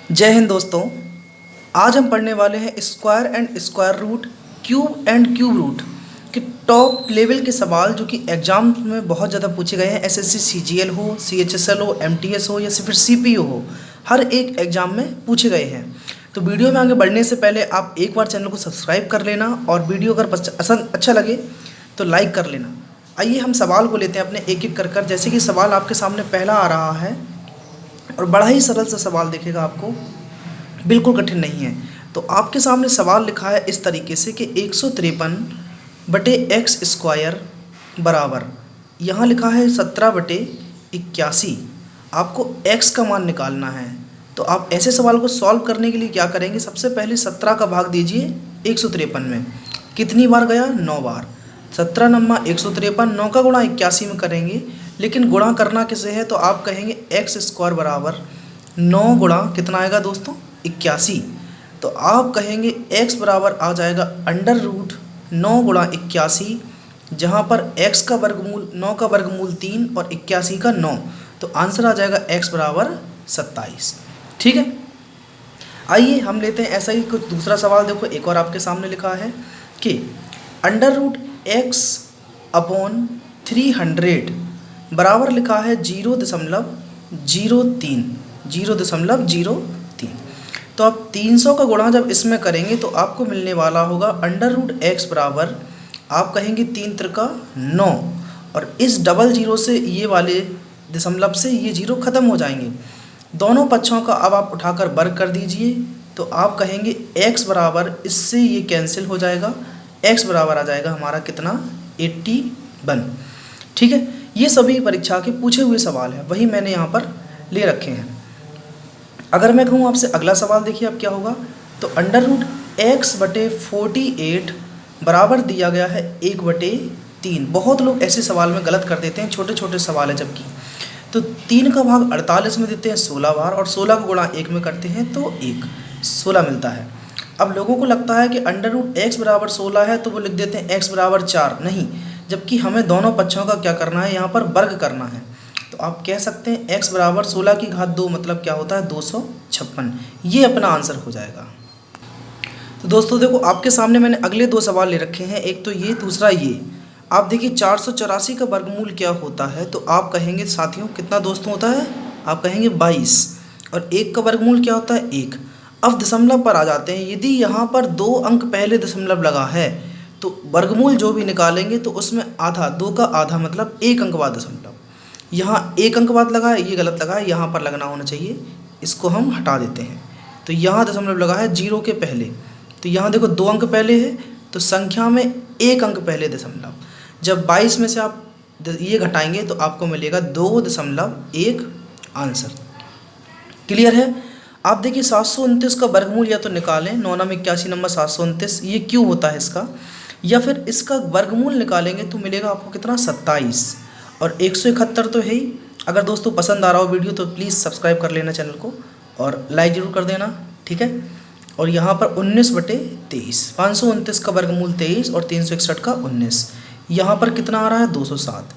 जय हिंद दोस्तों। आज हम पढ़ने वाले हैं square and square root, cube and cube root के टॉप लेवल के सवाल जो कि एग्जाम में बहुत ज़्यादा पूछे गए हैं। एसएससी सीजीएल हो, सीएचएसएल हो, एमटीएस हो या फिर सीपीयू हो, हर एक एग्जाम में पूछे गए हैं। तो वीडियो में आगे बढ़ने से पहले आप एक बार चैनल को सब्सक्राइब कर लेना और वीडियो अगर पसंद अच्छा लगे तो लाइक कर लेना। आइए हम सवाल को लेते हैं अपने एक एक कर। जैसे कि सवाल आपके सामने पहला आ रहा है और बड़ा ही सरल सा सवाल दिखेगा आपको, बिल्कुल कठिन नहीं है। तो आपके सामने सवाल लिखा है इस तरीके से कि 153 बटे एक्स स्क्वायर बराबर, यहाँ लिखा है 17 बटे 81। आपको एक्स का मान निकालना है। तो आप ऐसे सवाल को सॉल्व करने के लिए क्या करेंगे, सबसे पहले 17 का भाग दीजिए 153 में। कितनी बार गया? 9 बार। 17 नम्मा 153, 9 का गुणा 81 में करेंगे, लेकिन गुणा करना किसे है तो आप कहेंगे एक्स स्क्वायर बराबर 9 गुणा कितना आएगा दोस्तों? 81। तो आप कहेंगे x बराबर आ जाएगा अंडर रूट 9 गुणा 81, जहाँ पर x का वर्गमूल 9 का वर्गमूल 3 और 81 का 9। तो आंसर आ जाएगा x बराबर 27। ठीक है, आइए हम लेते हैं ऐसा ही कुछ दूसरा सवाल। देखो एक और आपके सामने लिखा है कि अंडर रूट x अपॉन 300 बराबर लिखा है 0.03। तो आप 300 का गुणा जब इसमें करेंगे तो आपको मिलने वाला होगा अंडर रूट एक्स बराबर, आप कहेंगे 3 त्रिका 9, और इस डबल जीरो से ये वाले दशमलव से ये जीरो खत्म हो जाएंगे। दोनों पक्षों का अब आप उठाकर वर्ग कर दीजिए, तो आप कहेंगे x बराबर, इससे ये कैंसिल हो जाएगा, x बराबर आ जाएगा हमारा कितना? 81। ठीक है, ये सभी परीक्षा के पूछे हुए सवाल हैं, वही मैंने यहाँ पर ले रखे हैं। अगर मैं कहूँ आपसे अगला सवाल, देखिए अब क्या होगा। तो अंडर रूट x बटे 48 बराबर दिया गया है 1/3। बहुत लोग ऐसे सवाल में गलत कर देते हैं, छोटे छोटे सवाल है जबकि। तो 3 का भाग 48 में देते हैं 16 बार, और 16 का गुणा 1 में करते हैं तो 16 मिलता है। अब लोगों को लगता है कि अंडर रूट एक्स बराबर 16 है तो वो लिख देते हैं x बराबर 4, नहीं, जबकि हमें दोनों पक्षों का क्या करना है, यहाँ पर वर्ग करना है। तो आप कह सकते हैं x बराबर 16 की घात 2, मतलब क्या होता है? 256। ये अपना आंसर हो जाएगा। तो दोस्तों देखो आपके सामने मैंने अगले दो सवाल ले रखे हैं, एक तो ये, दूसरा ये। आप देखिए 484 का वर्गमूल क्या होता है, तो आप कहेंगे साथियों कितना दोस्तों होता है? आप कहेंगे 22। और 1 का वर्गमूल क्या होता है? 1। अब दशमलव पर आ जाते हैं। यदि यहाँ पर 2 अंक पहले दशमलव लगा है तो वर्गमूल जो भी निकालेंगे तो उसमें आधा, 2 का आधा मतलब 1 अंक बाद दशमलव। यहाँ 1 अंक बाद लगा है, ये गलत लगा है, यहाँ पर लगना होना चाहिए, इसको हम हटा देते हैं। तो यहाँ दशमलव लगा है 0 के पहले, तो यहाँ देखो 2 अंक पहले है तो संख्या में 1 अंक पहले दशमलव। जब 22 में से आप ये घटाएंगे तो आपको मिलेगा 2.1 आंसर। क्लियर है? आप देखिए 729 का वर्गमूल या तो निकालें, 9 9 81 नंबर 729, ये क्यों होता है इसका, या फिर इसका वर्गमूल निकालेंगे तो मिलेगा आपको कितना? 27। और 171 तो है ही। अगर दोस्तों पसंद आ रहा हो वीडियो तो प्लीज़ सब्सक्राइब कर लेना चैनल को और लाइक ज़रूर कर देना। ठीक है, और यहाँ पर 19/23, 529 का वर्गमूल 23 और 361 का 19, यहाँ पर कितना आ रहा है? 207।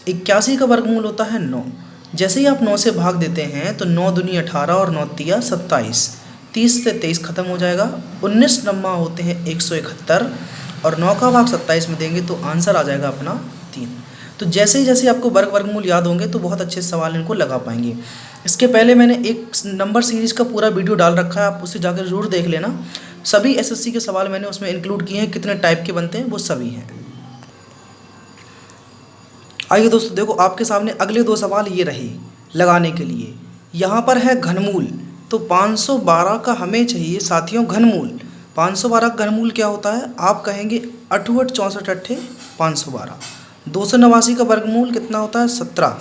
81 का वर्गमूल होता है 9। जैसे ही आप 9 से भाग देते हैं तो 9 दूनी 18 और 9 तिया 27, 30 से 23 खत्म हो जाएगा। 19 नम्मा होते हैं 171, और 9 का भाग 27 में देंगे तो आंसर आ जाएगा अपना 3। तो जैसे ही जैसे आपको वर्गमूल याद होंगे तो बहुत अच्छे सवाल इनको लगा पाएंगे। इसके पहले मैंने एक नंबर सीरीज़ का पूरा वीडियो डाल रखा है, आप उसे जाकर ज़रूर देख लेना। सभी एसएससी के सवाल मैंने उसमें इंक्लूड किए हैं, कितने टाइप के बनते हैं वो सभी हैं। आइए दोस्तों देखो आपके सामने अगले दो सवाल ये रहे लगाने के लिए। यहाँ पर है घनमूल, तो 512 का हमें चाहिए साथियों घनमूल। 512 का घनमूल क्या होता है? आप कहेंगे 8 8 64 8 512। 289 का वर्गमूल कितना होता है? 17।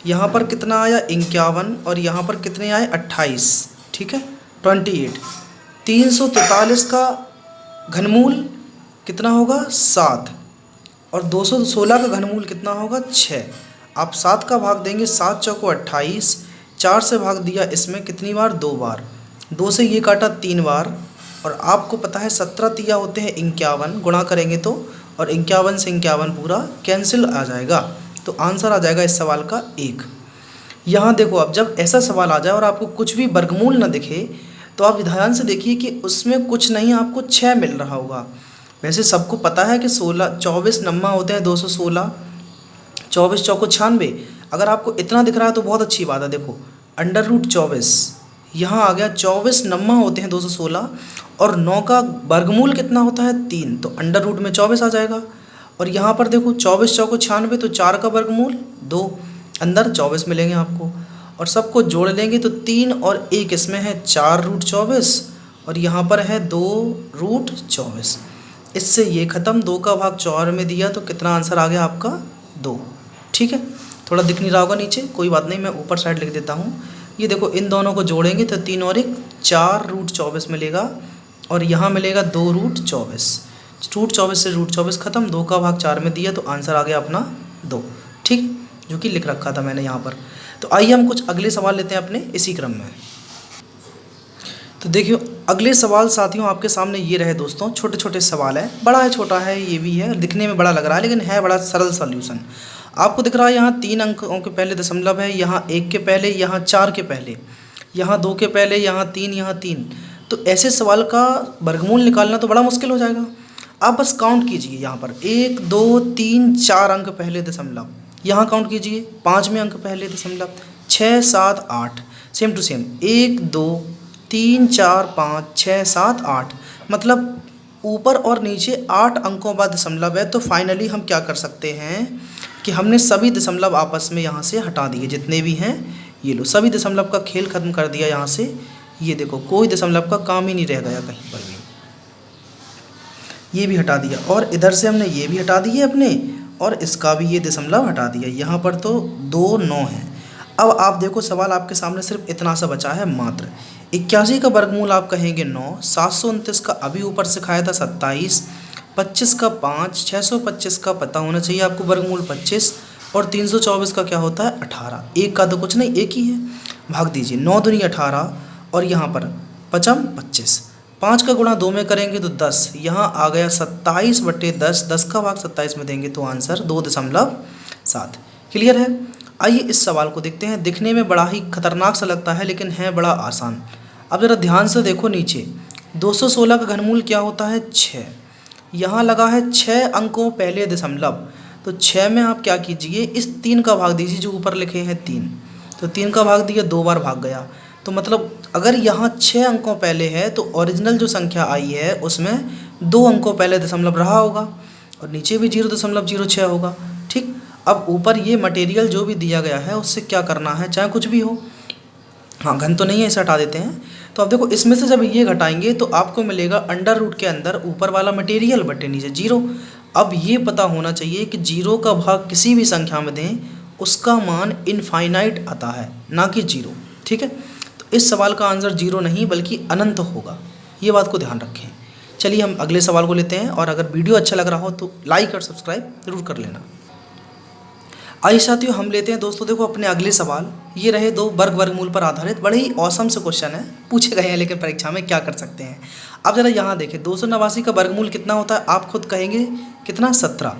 यहाँ पर कितना आया? 51, और यहाँ पर कितने आए? 28। ठीक है, 28। 343 का घनमूल कितना होगा? 7, और 216 का घनमूल कितना होगा? 6। आप 7 का भाग देंगे, 7 चौको 28, 4 से भाग दिया इसमें कितनी बार? 2 बार। 2 से ये काटा 3 बार, और आपको पता है 17 तिया होते हैं 51, गुणा करेंगे तो, और 51 से 51 पूरा कैंसिल आ जाएगा, तो आंसर आ जाएगा इस सवाल का 1। यहाँ देखो, अब जब ऐसा सवाल आ जाए और आपको कुछ भी वर्गमूल ना दिखे तो आप ध्यान से देखिए कि उसमें कुछ नहीं आपको 6 मिल रहा होगा। वैसे सबको पता है कि 16 24 नम्मा होते हैं 216, 24 चौको 96। अगर आपको इतना दिख रहा है तो बहुत अच्छी बात है। देखो √24 यहाँ आ गया, 24 नम्मा होते हैं 216 और 9 का वर्गमूल कितना होता है 3, तो अंडर रूट में 24 आ जाएगा। और यहाँ पर देखो 24 चौको 96, तो 4 का वर्गमूल 2, अंदर 24 मिलेंगे आपको। और सबको जोड़ लेंगे तो 3 और 1 इसमें है 4√24 और यहाँ पर है 2√24। इससे ये ख़त्म, 2 का भाग 4 में दिया तो कितना आंसर आ गया आपका 2। ठीक है, थोड़ा दिख नहीं रहा होगा नीचे, कोई बात नहीं, मैं ऊपर साइड लिख देता हूँ। ये देखो इन दोनों को जोड़ेंगे तो 3 और 1 4√24 मिलेगा और यहाँ मिलेगा 2√24। √24 से √24 ख़त्म, 2 का भाग 4 में दिया तो आंसर आ गया अपना 2। ठीक, जो कि लिख रखा था मैंने यहाँ पर। तो आइए हम कुछ अगले सवाल लेते हैं अपने इसी क्रम में। तो देखियो अगले सवाल साथियों आपके सामने ये रहे दोस्तों, छोटे छोटे सवाल है, बड़ा है छोटा है, ये भी है, दिखने में बड़ा लग रहा है लेकिन है बड़ा सरल सॉल्यूशन। आपको दिख रहा है यहाँ 3 अंकों के पहले दशमलव है, यहाँ 1 के पहले, यहाँ 4 के पहले, यहाँ 2 के पहले, यहाँ 3, यहाँ 3। तो ऐसे सवाल का वर्गमूल निकालना तो बड़ा मुश्किल हो जाएगा। आप बस काउंट कीजिए, यहाँ पर 1 2 3 4 अंक पहले दशमलव, यहाँ काउंट कीजिए 5वें अंक पहले दशमलव, 6 7 8, सेम टू सेम 1 2 3 4 5 6 7 8, मतलब ऊपर और नीचे 8 अंकों बाद दशमलव है। तो फाइनली हम क्या कर सकते हैं कि हमने सभी दशमलव आपस में यहाँ से हटा दिए, जितने भी हैं ये लो, सभी दशमलव का खेल ख़त्म कर दिया यहाँ से। ये देखो कोई दशमलव का काम ही नहीं रह गया कहीं पर भी, ये भी हटा दिया और इधर से हमने ये भी हटा दिए अपने और इसका भी ये दशमलव हटा दिया। यहाँ पर तो 2 9 है। अब आप देखो सवाल आपके सामने सिर्फ इतना सा बचा है मात्र। 81 का वर्गमूल आप कहेंगे 9, 729 का अभी ऊपर से खाया था 27, 25 का 5, 625 का पता होना चाहिए आपको वर्गमूल 25 और 324 का क्या होता है 18। एक का तो कुछ नहीं, एक ही है, भाग दीजिए, 9 दूनी 18 और यहाँ पर 5 25, 5 का गुणा 2 में करेंगे तो 10, यहाँ आ गया 27/10, 10 का भाग 27 में देंगे तो आंसर 2.7। क्लियर है। आइए इस सवाल को देखते हैं, दिखने में बड़ा ही खतरनाक सा लगता है लेकिन है बड़ा आसान। अब ज़रा ध्यान से देखो नीचे, 216 का घनमूल क्या होता है 6, यहाँ लगा है 6 अंकों पहले दशमलव, तो 6 में आप क्या कीजिए, इस 3 का भाग दीजिए जो ऊपर लिखे हैं 3, तो 3 का भाग दिया 2 बार भाग गया। तो मतलब अगर यहाँ 6 अंकों पहले है तो ओरिजिनल जो संख्या आई है उसमें 2 अंकों पहले दशमलव रहा होगा और नीचे भी 0.06 होगा। ठीक, अब ऊपर ये मटेरियल जो भी दिया गया है उससे क्या करना है, चाहे कुछ भी हो, हाँ घन तो नहीं है, इसे हटा देते हैं। तो अब देखो इसमें से जब ये घटाएंगे तो आपको मिलेगा अंडर रूट के अंदर ऊपर वाला मटेरियल बटे नीचे 0। अब ये पता होना चाहिए कि 0 का भाग किसी भी संख्या में दें उसका मान इनफाइनाइट आता है, ना कि 0। ठीक है, तो इस सवाल का आंसर 0 नहीं बल्कि अनंत होगा, ये बात को ध्यान रखें। चलिए हम अगले सवाल को लेते हैं और अगर वीडियो अच्छा लग रहा हो तो लाइक और सब्सक्राइब जरूर कर लेना। आइए साथियों हम लेते हैं दोस्तों, देखो अपने अगले सवाल, ये रहे 2 वर्गमूल पर आधारित, बड़े ही औसम से क्वेश्चन है, पूछे गए हैं लेकिन परीक्षा में क्या कर सकते हैं। अब जरा यहाँ देखें, 289 का वर्गमूल कितना होता है, आप खुद कहेंगे कितना 17।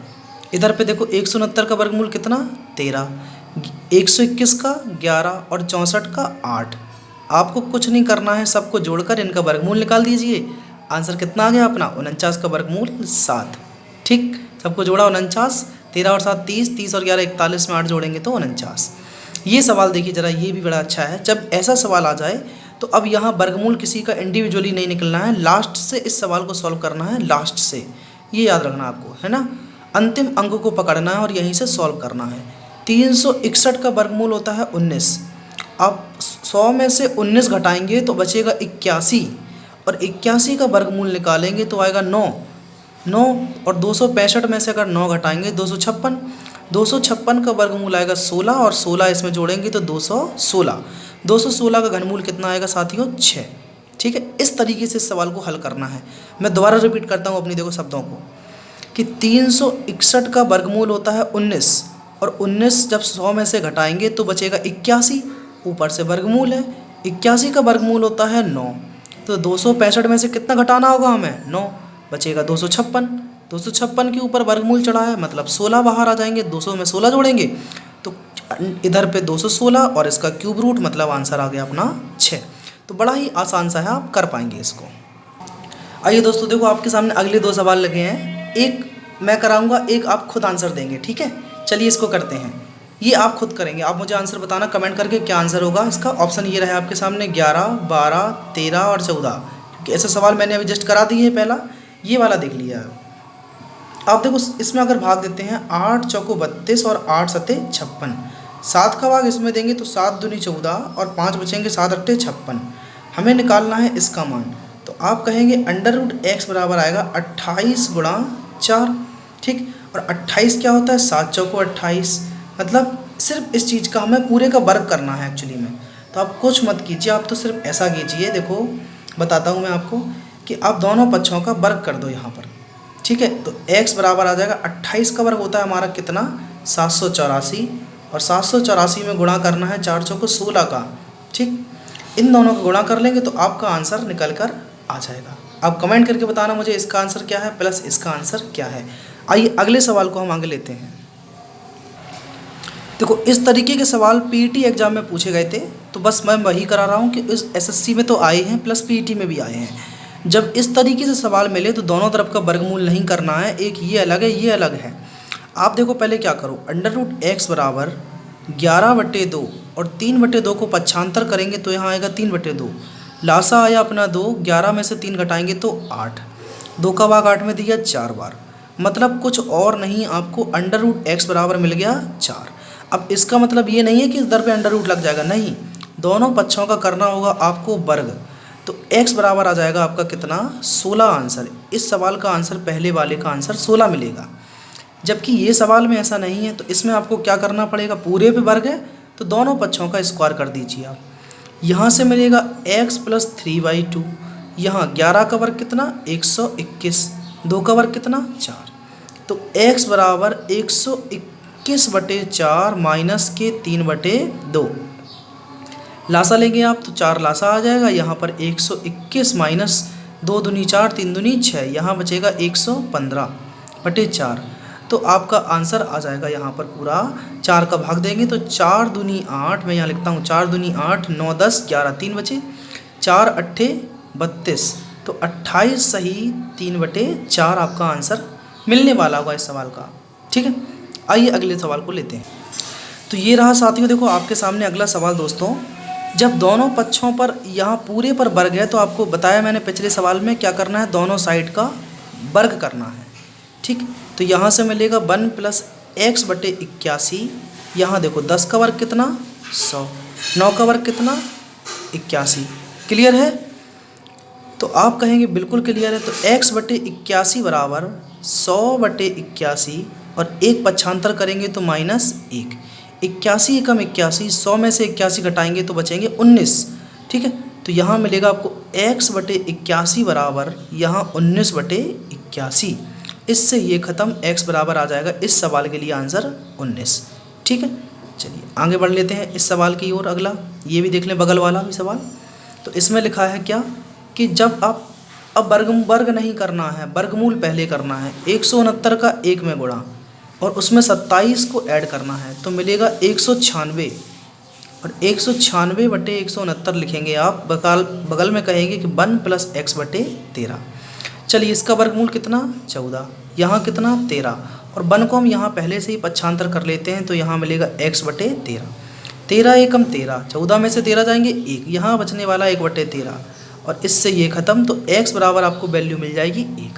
इधर पे देखो 169 का वर्गमूल कितना 13, 121 का 11 और 64 का 8। आपको कुछ नहीं करना है, सबको जोड़कर इनका वर्गमूल निकाल दीजिए। आंसर कितना आ गया अपना 49 का वर्गमूल 7। ठीक, सबको जोड़ा 49, 13 और 7 30, 30 और 11 41 में 8 जोड़ेंगे तो 49। ये सवाल देखिए ज़रा, ये भी बड़ा अच्छा है। जब ऐसा सवाल आ जाए तो अब यहाँ वर्गमूल किसी का इंडिविजुअली नहीं निकलना है, लास्ट से इस सवाल को सॉल्व करना है, लास्ट से, ये याद रखना आपको, है ना। अंतिम अंक को पकड़ना है और यहीं से सॉल्व करना है। 361 का वर्गमूल होता है 19। आप 100 में से 19 घटाएंगे तो बचेगा 81 और 81 का वर्गमूल निकालेंगे तो आएगा 9 और 265 में से अगर 9 घटाएंगे 256, 256 का वर्गमूल आएगा 16 और 16 इसमें जोड़ेंगे तो 216। 216 का घनमूल कितना आएगा साथियों 6। ठीक है, इस तरीके से इस सवाल को हल करना है। मैं दोबारा रिपीट करता हूँ अपनी देखो शब्दों को कि 361 का वर्गमूल होता है 19 और 19 जब 100 में से घटाएंगे तो बचेगा 81, ऊपर से वर्गमूल है। 81 का वर्गमूल होता है 9, तो 265 में से कितना घटाना होगा हमें 9, बचेगा 256। 256 के ऊपर वर्गमूल चढ़ा है मतलब 16 बाहर आ जाएंगे, 200 में 16 जोड़ेंगे तो इधर पे 216 और इसका क्यूब रूट, मतलब आंसर आ गया अपना 6। तो बड़ा ही आसान सा है, आप कर पाएंगे इसको। आइए दोस्तों, देखो आपके सामने अगले 2 सवाल लगे हैं, एक मैं कराऊंगा, एक आप खुद आंसर देंगे, ठीक है। चलिए इसको करते हैं। ये आप खुद करेंगे, आप मुझे आंसर बताना कमेंट करके क्या आंसर होगा इसका। ऑप्शन ये रहा आपके सामने 11, 12, 13 और 14, क्योंकि ऐसे सवाल मैंने अभी जस्ट करा दिए है। पहला ये वाला देख लिया है। आप देखो इसमें अगर भाग देते हैं 8 चौको 32 और 8 सते 56, 7 का भाग इसमें देंगे तो 7 दूनी 14 और 5 बचेंगे, 7 अट्ठे 56। हमें निकालना है इसका मान। तो आप कहेंगे अंडर रूट एक्स बराबर आएगा 28 गुणा 4, ठीक। और 28 क्या होता है, 7 चौको 28, मतलब सिर्फ इस चीज़ का हमें पूरे का वर्ग करना है एक्चुअली में। तो आप कुछ मत कीजिए, आप तो सिर्फ ऐसा कीजिए। देखो बताता हूँ मैं आपको कि आप दोनों पक्षों का वर्ग कर दो यहाँ पर, ठीक है। तो x बराबर आ जाएगा 28 का वर्ग होता है हमारा कितना, 784, और 784 में गुणा करना है 4 चौको 16 का, ठीक। इन दोनों का गुणा कर लेंगे तो आपका आंसर निकल कर आ जाएगा। आप कमेंट करके बताना मुझे इसका आंसर क्या है प्लस इसका आंसर क्या है। आइए अगले सवाल को हम आगे लेते हैं। देखो इस तरीके के सवाल पीईटी एग्जाम में पूछे गए थे, तो बस मैं वही करा रहा हूँ कि इस एसएससी में तो आए हैं प्लस पीईटी में भी आए हैं। जब इस तरीके से सवाल मिले तो दोनों तरफ का वर्गमूल नहीं करना है, एक ये अलग है ये अलग है। आप देखो पहले क्या करो, अंडर रूट एक्स बराबर 11/2 और 3/2 को पक्षांतर करेंगे तो यहाँ आएगा 3/2। लासा आया अपना 2, 11 में से 3 घटाएंगे तो 8, 2 का भाग 8 में दिया 4 बार, मतलब कुछ और नहीं, आपको अंडर रूट एक्स बराबर मिल गया 4। अब इसका मतलब ये नहीं है कि इस दर पे अंडर रूट लग जाएगा, नहीं, दोनों पक्षों का करना होगा आपको वर्ग। तो x बराबर आ जाएगा आपका कितना, 16 आंसर। इस सवाल का आंसर पहले वाले का आंसर 16 मिलेगा, जबकि ये सवाल में ऐसा नहीं है। तो इसमें आपको क्या करना पड़ेगा, पूरे पे वर्ग है तो दोनों पक्षों का स्क्वायर कर दीजिए आप। यहाँ से मिलेगा x + 3/2, यहाँ 11 का वर्ग कितना 121, 2 का वर्ग कितना 4, तो x बराबर 121/4 माइनस के 3/2। लासा लेंगे आप तो 4 लासा आ जाएगा, यहाँ पर 121 माइनस 2 दूनी 4, 3 दूनी 6, यहाँ बचेगा 115/4। तो आपका आंसर आ जाएगा यहाँ पर पूरा 4 का भाग देंगे तो 4 दूनी 8, मैं यहाँ लिखता हूँ 4 दूनी 8, 9 10 11, 3 बचे, 4 अट्ठे 32, तो 28 सही 3/4 आपका आंसर मिलने वाला होगा इस सवाल का, ठीक है। आइए अगले सवाल को लेते हैं। तो ये रहा साथियों, देखो आपके सामने अगला सवाल दोस्तों। जब दोनों पक्षों पर यहाँ पूरे पर वर्ग है तो आपको बताया मैंने पिछले सवाल में क्या करना है, दोनों साइड का वर्ग करना है, ठीक। तो यहाँ से मिलेगा 1 + x/81, यहाँ देखो 10 का वर्ग कितना 100, 9 का वर्ग कितना 81, क्लियर है। तो आप कहेंगे बिल्कुल क्लियर है। तो x/81 बराबर 100/81 और 1 पक्षांतर करेंगे तो -1, 81 एकम 81, 100 में से 81 घटाएंगे तो बचेंगे 19, ठीक है। तो यहाँ मिलेगा आपको x/81 बराबर यहाँ 19/81। इससे ये ख़त्म, x बराबर आ जाएगा इस सवाल के लिए आंसर 19, ठीक है। चलिए आगे बढ़ लेते हैं इस सवाल की ओर। अगला ये भी देख लें, बगल वाला भी सवाल। तो इसमें लिखा है क्या कि जब आप अब वर्ग नहीं करना है, वर्गमूल पहले करना है। 169 का 1 में गुणा और उसमें 27 को ऐड करना है तो मिलेगा 196, और 196/169 लिखेंगे आप। बगल में कहेंगे कि 1 + x/13। चलिए इसका वर्गमूल कितना 14, यहाँ कितना 13, और 1 को हम यहाँ पहले से ही पक्षांतर कर लेते हैं तो यहाँ मिलेगा x/13, 13 एकम 13, 14 में से 13 जाएंगे 1, यहाँ बचने वाला 1/13, और इससे ये ख़त्म। तो x बराबर आपको वैल्यू मिल जाएगी 1,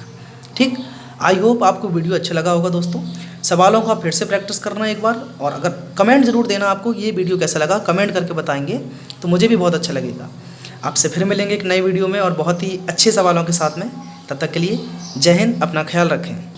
ठीक। आई होप आपको वीडियो अच्छा लगा होगा दोस्तों। सवालों को आप फिर से प्रैक्टिस करना एक बार, और अगर कमेंट ज़रूर देना आपको ये वीडियो कैसा लगा, कमेंट करके बताएंगे तो मुझे भी बहुत अच्छा लगेगा। आपसे फिर मिलेंगे एक नई वीडियो में और बहुत ही अच्छे सवालों के साथ में। तब तक के लिए जय हिंद, अपना ख्याल रखें।